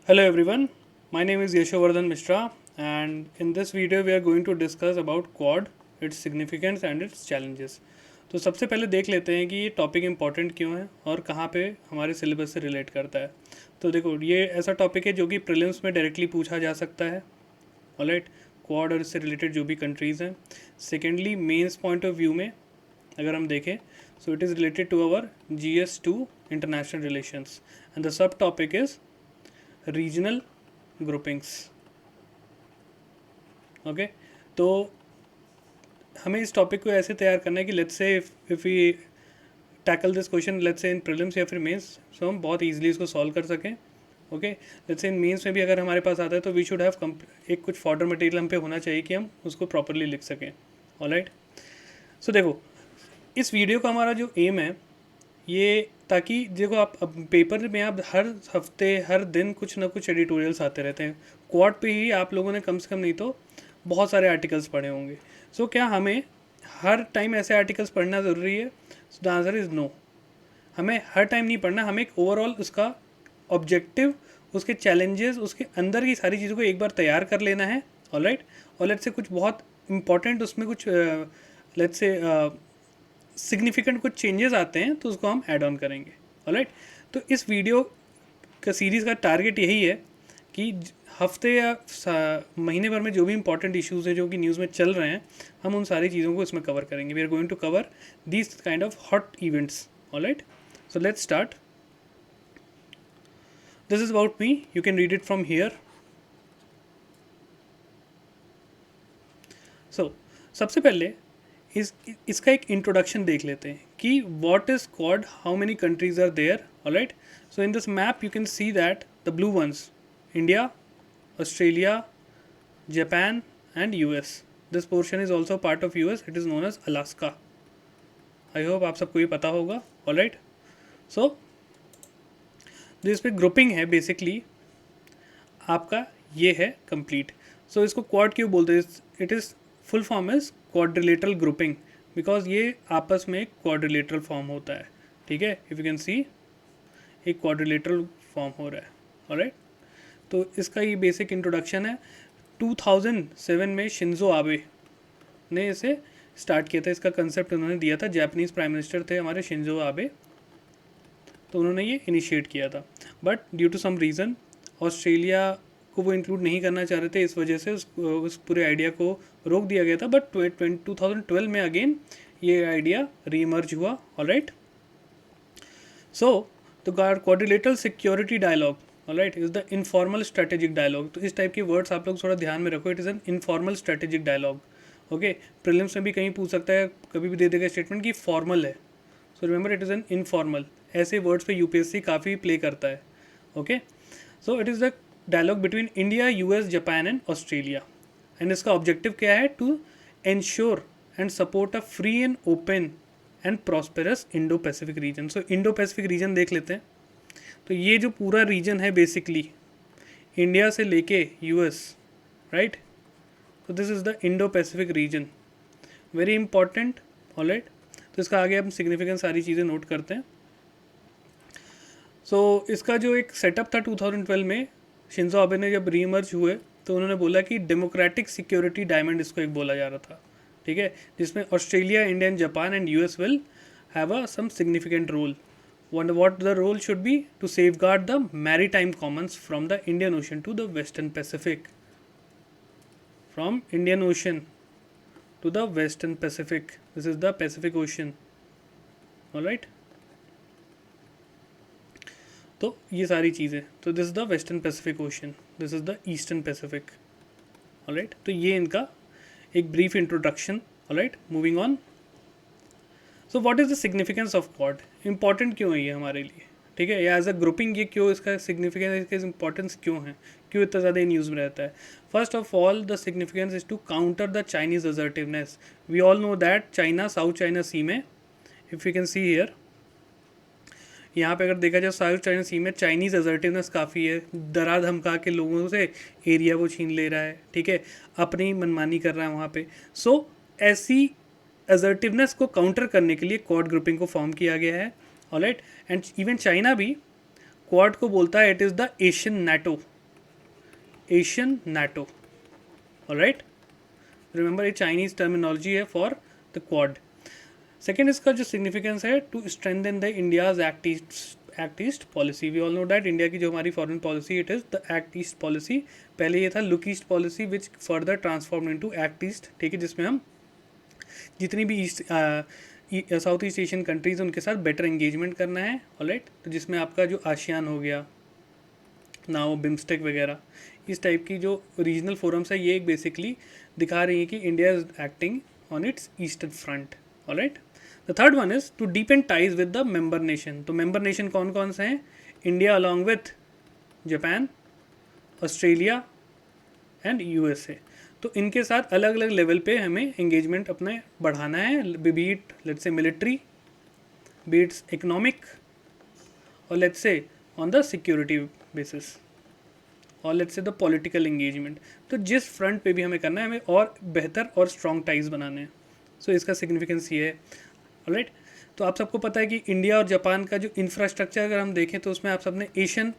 Hello everyone, my name is Yashovardhan Mishra and in this video we are going to discuss about Quad, its significance and its challenges. तो सबसे पहले देख लेते हैं कि ये टॉपिक इम्पॉर्टेंट क्यों है और कहाँ पे हमारे सिलेबस से रिलेट करता है। तो देखो ये ऐसा टॉपिक है जो कि प्रीलिम्स में डायरेक्टली पूछा जा सकता है। ऑलराइट, क्वाड और इससे रिलेटेड जो भी कंट्रीज़ हैं। Secondly, mains point of view में अगर हम देखें so it is related to our GS2 international relations and the subtopic is regional groupings. Okay, तो हमें इस टॉपिक को ऐसे तैयार करना है कि let's say if we tackle this question let's say in prelims या फिर मेंस, सो हम बहुत ईजिली इसको सॉल्व कर सकें। Okay, let's say in men's में भी अगर हमारे पास आता है तो वी शुड हैव एक कुछ फॉर्डर मटेरियल हम पे होना चाहिए कि हम उसको प्रॉपरली लिख सकें। ऑलराइट, सो देखो इस वीडियो का हमारा जो एम है ये, ताकि देखो आप अब पेपर में आप हर हफ्ते हर दिन कुछ ना कुछ एडिटोरियल्स आते रहते हैं। क्वाड पे ही आप लोगों ने कम से कम नहीं तो बहुत सारे आर्टिकल्स पढ़े होंगे। सो क्या हमें हर टाइम ऐसे आर्टिकल्स पढ़ना ज़रूरी है? The answer is no. हमें हर टाइम नहीं पढ़ना, हमें एक ओवरऑल उसका ऑब्जेक्टिव, उसके चैलेंजेस, उसके अंदर की सारी चीज़ों को एक बार तैयार कर लेना है। ऑलराइट, और लेट्स से कुछ बहुत इंपॉर्टेंट उसमें कुछ लेट्स से सिग्निफिकेंट कुछ चेंजेस आते हैं तो उसको हम ऐड ऑन करेंगे। ऑलराइट, तो इस वीडियो का सीरीज़ का टारगेट यही है कि हफ्ते या महीने भर में जो भी इंपॉर्टेंट इश्यूज़ हैं जो कि न्यूज़ में चल रहे हैं, हम उन सारी चीज़ों को इसमें कवर करेंगे। We are going to cover these kind of hot events. Alright, so let's start. This is about me, you can read it from here. So सबसे पहले इसका एक इंट्रोडक्शन देख लेते हैं कि what is Quad, how many countries are there. Alright, so in this map you can see that the blue ones, India, Australia, Japan and US। This portion is also part of US, it is known as Alaska. I hope आप सबको ये पता होगा। Alright, सो जिस पे grouping है basically आपका ये है कंप्लीट। सो इसको क्वाड क्यों बोलते हैं? It is full form is quadrilateral grouping, because ये आपस में एक क्वाड्रिलेटरल फॉर्म होता है। ठीक है, इफ़ यू कैन सी एक क्वाड्रिलेटरल फॉर्म हो रहा है। ऑलराइट, तो इसका ये बेसिक इंट्रोडक्शन है। 2007 में शिंजो आबे ने इसे स्टार्ट किया था, इसका कंसेप्ट उन्होंने दिया था। जापानीज़ प्राइम मिनिस्टर थे हमारे शिंजो आबे, तो उन्होंने ये इनिशिएट किया था। But due to some reason Australia को वो इंक्लूड नहीं करना चाह रहे थे, इस वजह से उस पूरे आइडिया को रोक दिया गया था। बट 2012 में अगेन ये आइडिया रीइमर्ज हुआ। Alright, so the quadrilateral security dialogue, alright, is the informal strategic dialogue. तो इस टाइप के वर्ड्स आप लोग थोड़ा ध्यान में रखो। It is an informal strategic dialogue. Okay, prelims में भी कहीं पूछ सकता है, कभी भी दे देगा स्टेटमेंट कि फॉर्मल है। So remember it is an informal. ऐसे वर्ड्स पे UPSC काफ़ी प्ले करता है। Okay, so it is the dialogue between India, US, Japan and Australia. And इसका ऑब्जेक्टिव क्या है? To ensure and support a free and open and prosperous Indo Pacific region. सो Indo Pacific region देख लेते हैं। तो ये जो पूरा रीजन है बेसिकली इंडिया से लेके US, राइट, तो this is the Indo Pacific reason, very important. Alright, तो इसका आगे हम सिग्निफिकेंस सारी चीज़ें नोट करते हैं। सो इसका जो एक सेटअप था 2012 में, शिंजो आबे ने जब रीइमर्ज हुए तो उन्होंने बोला कि डेमोक्रेटिक सिक्योरिटी डायमंड इसको एक बोला जा रहा था। ठीक है, जिसमें Australia, India and Japan and US will have a some significant role. what the role should be? To safeguard the maritime commons from the Indian Ocean to the Western Pacific. From Indian Ocean to the Western Pacific. This is the Pacific Ocean. Alright? तो ये सारी चीज़ें, तो this is the western Pacific ocean, this is the eastern Pacific. Alright, तो ये इनका एक brief introduction. Alright, moving on. So what is the significance of quad? Important क्यों है ये हमारे लिए? ठीक है, या एज अ ग्रुपिंग ये क्यों, इसका सिग्निफिकेंस, इसका इंपॉर्टेंस क्यों है, क्यों इतना ज़्यादा न्यूज़ में रहता है? First of all the significance is to counter the Chinese assertiveness. We all know that China, South China Sea में, if you can see here, यहाँ पे अगर देखा जाए साउथ चाइना सी में चाइनीज़ असर्टिवनेस काफ़ी है। डरा धमका के लोगों से एरिया वो छीन ले रहा है। ठीक है, अपनी मनमानी कर रहा है वहाँ पे। सो ऐसी असर्टिवनेस को काउंटर करने के लिए क्वाड ग्रुपिंग को फॉर्म किया गया है। ऑलराइट, एंड इवन चाइना भी क्वाड को बोलता है it is the Asian NATO. Asian NATO, alright, remember ये चाइनीज टर्मिनोलॉजी है फॉर द क्वाड। सेकेंड इसका जो सिग्निफिकेंस है, to strengthen the India's act east policy. We all know that India की जो हमारी foreign policy, it is the act east policy. पहले ये था look east policy which further transform into act east, ठीक है, जिसमें हम जितनी भी east south east Asian countries उनके साथ बेटर एंगेजमेंट करना है, ऑलराइट। तो जिसमें आपका जो आशियान हो गया, नाउ बिम्स्टेक वगैरह, इस टाइप की जो रीजनल फोरम्स है, ये बेसिकली दिखा रही है कि India is acting on its eastern front, alright. The third one is to deepen ties with the member nation. तो मेंबर नेशन कौन कौन से हैं? India along with Japan, Australia and USA. तो इनके साथ अलग अलग लेवल पे हमें एंगेजमेंट अपने बढ़ाना है, be it let's say military, be it's economic, और let's say on the security basis, और let's say the political engagement. तो जिस फ्रंट पे भी हमें करना है, हमें और बेहतर और स्ट्रॉन्ग टाइज बनाने हैं। सो इसका सिग्निफिकेंस ये है, ऑलराइट। तो आप सबको पता है कि इंडिया और जापान का जो इंफ्रास्ट्रक्चर अगर हम देखें तो उसमें आप सबने एशियन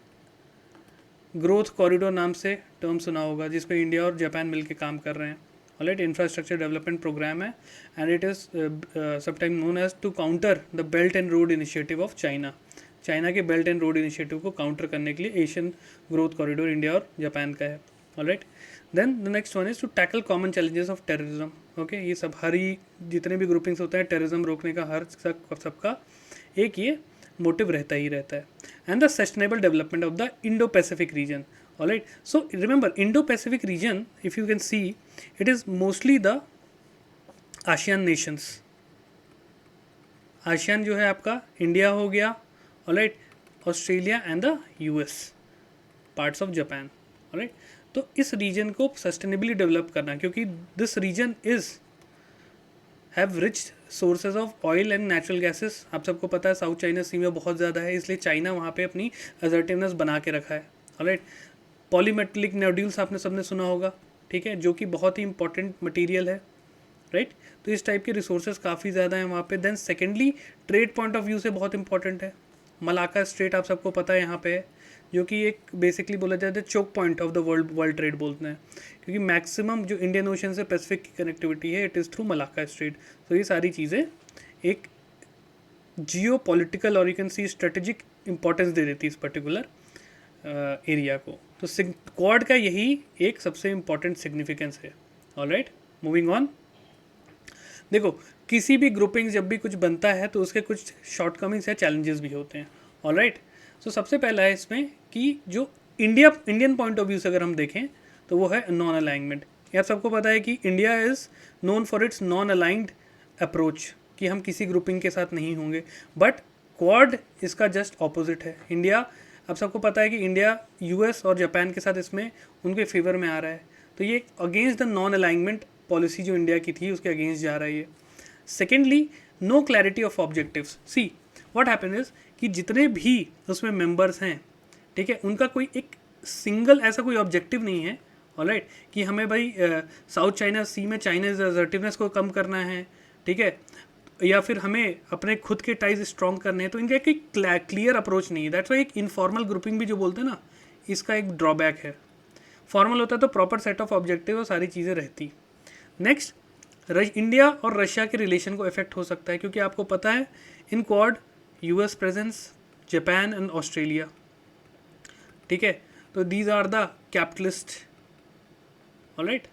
ग्रोथ कॉरिडोर नाम से टर्म सुना होगा, जिस पे इंडिया और जापान मिलकर काम कर रहे हैं, ऑलराइट। इंफ्रास्ट्रक्चर डेवलपमेंट प्रोग्राम है, and it is sometime known as to counter the belt and road initiative of China. China के बेल्ट एंड रोड इनिशिएटिव को काउंटर करने के लिए एशियन ग्रोथ कॉरिडोर इंडिया और जापान का है, alright. Then the next one is to tackle common challenges of terrorism. Okay, ये सब हर ही जितने भी ग्रुपिंग्स होते हैं टेररिज्म रोकने का, हर सबका एक ये मोटिव रहता ही रहता है। And the sustainable development of the Indo Pacific region, alright. So remember Indo Pacific region, if you can see, it is mostly the ASEAN nations. ASEAN जो है आपका इंडिया हो गया, alright, Australia and the US, parts of Japan, alright. तो इस region को sustainably develop करना, क्योंकि this region is have rich sources of oil and natural gases. आप सबको पता है साउथ चाइना सी में बहुत ज़्यादा है, इसलिए चाइना वहाँ पे अपनी असर्टिवनेस बना के रखा है, ऑलराइट। पॉलीमेटलिक नोड्यूल्स आपने सबने सुना होगा, ठीक है, जो कि बहुत ही इंपॉर्टेंट मटेरियल है, राइट। तो इस टाइप के रिसोर्सेज काफ़ी ज़्यादा हैं वहाँ पे। Then secondly trade point of view से बहुत इंपॉर्टेंट है। मलाका स्ट्रेट आप सबको पता है यहाँ पे है, जो कि एक बेसिकली बोला जाता है choke point of the world trade बोलते हैं, क्योंकि मैक्सिमम जो इंडियन ओशन से पैसिफिक की कनेक्टिविटी है it is through Malacca Strait. तो ये सारी चीज़ें एक जियो पॉलिटिकल और you can see strategic importance दे देती है इस पर्टिकुलर एरिया को। तो क्वाड का यही एक सबसे इम्पॉर्टेंट सिग्निफिकेंस है, ऑलराइट। मूविंग ऑन, देखो किसी भी ग्रुपिंग जब भी कुछ बनता है तो उसके कुछ शॉर्टकमिंग्स या चैलेंजेस भी होते हैं, ऑलराइट। सो सबसे पहला है इसमें कि जो इंडियन पॉइंट ऑफ व्यू से अगर हम देखें तो वो है नॉन अलाइनमेंट। ये आप सबको पता है कि India is known for its non aligned approach, कि हम किसी ग्रुपिंग के साथ नहीं होंगे, बट क्वाड इसका जस्ट ऑपोजिट है। इंडिया, आप सबको पता है कि इंडिया यूएस और जापान के साथ इसमें उनके फेवर में आ रहा है, तो ये against the non alignment policy जो इंडिया की थी उसके अगेंस्ट जा रहा है ये। Secondly, no clarity of objectives. See what happen is कि जितने भी उसमें मेंबर्स हैं, ठीक है, उनका कोई एक सिंगल ऐसा कोई ऑब्जेक्टिव नहीं है, ऑलराइट, कि हमें भाई साउथ चाइना सी में चाइनीज असर्टिवनेस को कम करना है, ठीक है, या फिर हमें अपने खुद के टाइज स्ट्रॉन्ग करने हैं। तो इनका एक क्लियर अप्रोच नहीं है। दैट्स वाई एक इनफॉर्मल ग्रुपिंग भी जो बोलते हैं ना, इसका एक ड्रॉबैक है। फॉर्मल होता है तो प्रॉपर सेट ऑफ ऑब्जेक्टिव और सारी चीज़ें रहती। नेक्स्ट, इंडिया और रशिया के रिलेशन को इफेक्ट हो सकता है, क्योंकि आपको पता है in Quad US presence, Japan and Australia, ठीक है, तो these are the capitalist, alright.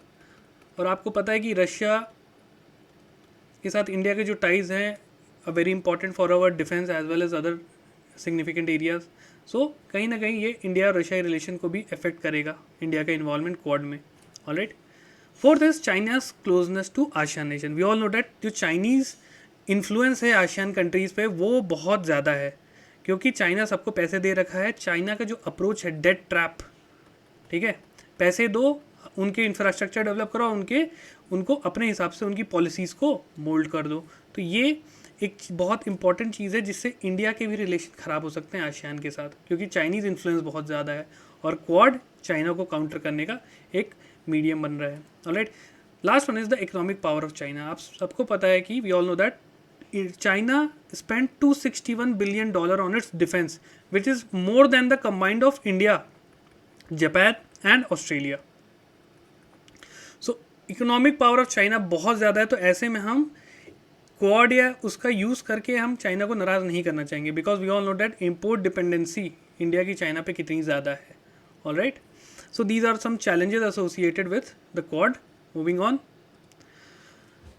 और आपको पता है कि रशिया के साथ इंडिया के जो टाइज हैं a very important for our defence as well as other significant areas. So कहीं ना कहीं ये इंडिया और रशिया रिलेशन को भी अफेक्ट करेगा, इंडिया का इन्वॉल्वमेंट क्वाड में, alright. Fourth is China's closeness to ASEAN nation. We all know that जो चाइनीज़ इन्फ्लुएंस है आशियान कंट्रीज़ पे वो बहुत ज़्यादा है, क्योंकि चाइना सबको पैसे दे रखा है। चाइना का जो अप्रोच है डेट ट्रैप, ठीक है, पैसे दो, उनके इंफ्रास्ट्रक्चर डेवलप करो, उनको अपने हिसाब से उनकी पॉलिसीज़ को मोल्ड कर दो। तो ये एक बहुत इंपॉर्टेंट चीज़ है जिससे इंडिया के भी रिलेशन ख़राब हो सकते हैं आशियान के साथ, क्योंकि चाइनीज़ इन्फ्लुएंस बहुत ज़्यादा है और क्वाड चाइना को काउंटर करने का एक मीडियम बन रहा है, alright. Last one is the economic power of China. आप सबको पता है कि we all know that China spend $261 billion on its defence, which is more than the combined of India, Japan and Australia. So economic power of China बहुत ज़्यादा है, तो ऐसे में हम क्वाड या उसका यूज़ करके हम चाइना को नाराज़ नहीं करना चाहेंगे, because we all know that import dependency India की चाइना पे कितनी ज़्यादा है। All right, so these are some challenges associated with the Quad. Moving on,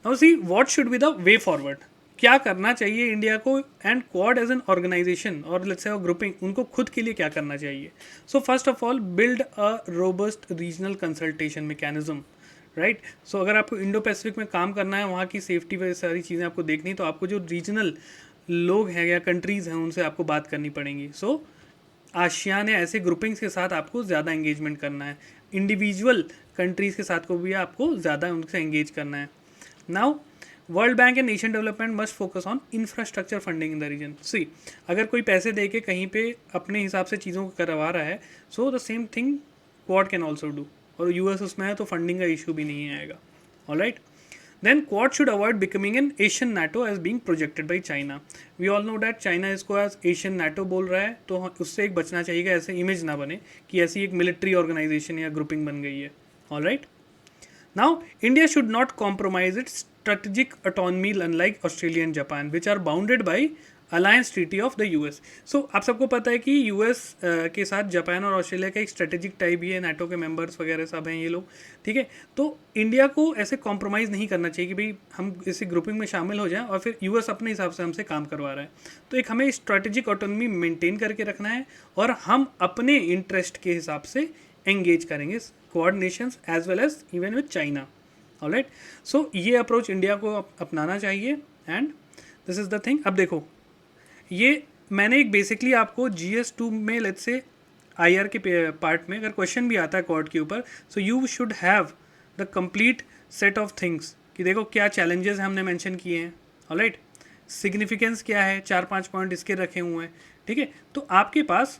now see what should be the way forward. क्या करना चाहिए इंडिया को and Quad as an organisation और लेट्स से ग्रुपिंग, उनको खुद के लिए क्या करना चाहिए। So first of all build a robust regional consultation mechanism, right. सो अगर आपको इंडो पैसिफिक में काम करना है, वहाँ की सेफ्टी वगैरह सारी चीज़ें आपको देखनी, तो आपको जो रीजनल लोग हैं या कंट्रीज़ हैं उनसे आपको बात करनी पड़ेंगी। सो आसियान या ऐसे ग्रुपिंग्स के साथ आपको ज़्यादा एंगेजमेंट करना है, इंडिविजुअल कंट्रीज़ के साथ को भी आपको ज़्यादा उनसे एंगेज करना है। Now World Bank and nation development must focus on infrastructure funding in the region. See अगर कोई पैसे दे के कहीं पे अपने हिसाब से चीज़ों को करवा रहा है, so the same thing Quad can also do, और यूएस उसमें है तो फंडिंग का इशू भी नहीं आएगा। Alright, then Quad should avoid becoming an Asian NATO as being projected by China. We all know that China इसको एज एशियन नाटो बोल रहा है, तो उससे एक बचना चाहिए, ऐसे इमेज ना बने कि ऐसी एक मिलिट्री ऑर्गेनाइजेशन या ग्रुपिंग बन गई है। Alright, now India should not compromise its strategic autonomy unlike Australia and Japan which are bounded by alliance treaty of the US. So आप सबको पता है कि यूएस के साथ जापान और ऑस्ट्रेलिया का एक स्ट्रेटेजिक टाई भी है, नाटो के मेंबर्स वगैरह सब हैं ये लोग, ठीक है। तो इंडिया को ऐसे कॉम्प्रोमाइज़ नहीं करना चाहिए कि भाई हम इसी ग्रुपिंग में शामिल हो जाएं और फिर यूएस अपने हिसाब से हमसे काम करवा रहा है। तो एक हमें स्ट्रेटेजिक ऑटोनॉमी मेंटेन करके रखना है और हम अपने इंटरेस्ट के हिसाब से एंगेज करेंगे Quad nations as well as even with China. Alright, so ये अप्रोच इंडिया को अपनाना चाहिए and this is the thing. अब देखो, ये मैंने एक बेसिकली आपको GS2 में लेट्स से IR के पार्ट में अगर क्वेश्चन भी आता है क्वाड के ऊपर, so you should have the complete set of things कि देखो क्या चैलेंजेस हमने मेंशन किए हैं। ऑलराइट, सिग्निफिकेंस क्या है, 4-5 पॉइंट इसके रखे हुए हैं, ठीक है। तो आपके पास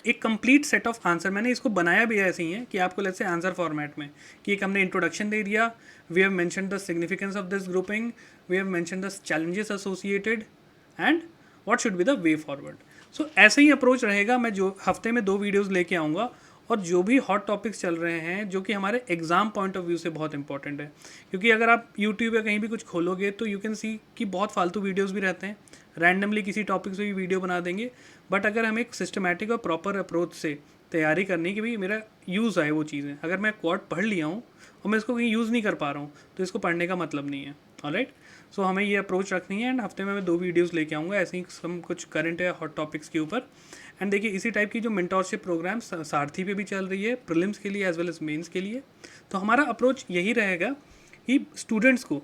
एक कंप्लीट सेट ऑफ आंसर, मैंने इसको बनाया भी ऐसे ही है कि आपको लेट्स से आंसर फॉर्मेट में कि एक हमने इंट्रोडक्शन दे दिया, we have mention the significance of this grouping, we have mention the challenges associated and what should be the way forward. So ऐसे ही अप्रोच रहेगा। मैं जो हफ्ते में 2 वीडियोज़ लेके आऊँगा और जो भी हॉट टॉपिक्स चल रहे हैं जो कि हमारे एग्ज़ाम पॉइंट ऑफ व्यू से बहुत इंपॉर्टेंट है, क्योंकि अगर आप यूट्यूब या कहीं भी कुछ खोलोगे तो यू कैन सी कि बहुत फालतू वीडियोज़ भी रहते हैं, रैंडमली किसी टॉपिक से भी वीडियो बना देंगे। बट अगर हमें एक सिस्टमेटिक और प्रॉपर अप्रोच से तैयारी करनी कि भाई मेरा यूज़ आए वो चीज़ें, अगर मैं क्वाड पढ़ लिया हूँ और मैं इसको कहीं यूज़ नहीं कर पा रहा हूँ तो इसको पढ़ने का मतलब नहीं है। ऑलराइट, सो हमें ये अप्रोच रखनी है एंड हफ्ते में मैं 2 वीडियोस लेके आऊँगा ऐसे ही सब कुछ करंट या हॉट टॉपिक्स के ऊपर। एंड देखिए इसी टाइप की जो मेंटोरशिप प्रोग्राम सारथी पे भी चल रही है, प्रीलिम्स के लिए एज वेल एज मेंस के लिए। तो हमारा अप्रोच यही रहेगा कि स्टूडेंट्स को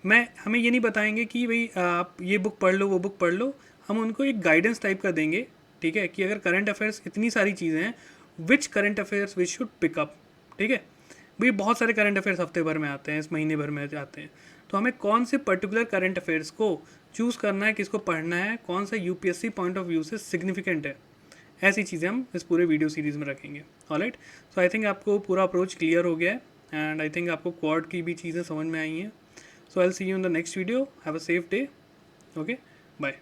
हमें ये नहीं बताएंगे कि भाई आप ये बुक पढ़ लो वो बुक पढ़ लो, हम उनको एक गाइडेंस टाइप का देंगे, ठीक है, कि अगर करंट अफेयर्स इतनी सारी चीज़ें हैं, विच current affairs which should pickup, ठीक है। भाई बहुत सारे करंट अफेयर्स हफ्ते भर में आते हैं, इस महीने भर में आते हैं, तो हमें कौन से पर्टिकुलर करंट अफेयर्स को चूज़ करना है, किसको पढ़ना है, कौन सा UPSC पॉइंट ऑफ व्यू से सिग्निफिकेंट है, ऐसी चीज़ें हम इस पूरे वीडियो सीरीज़ में रखेंगे। ऑलराइट, सो आई थिंक आपको पूरा अप्रोच क्लियर हो गया है एंड आई थिंक आपको क्वाड की भी चीज़ें समझ में आई हैं। So I will see you in the next video. Have a safe day. Okay, bye.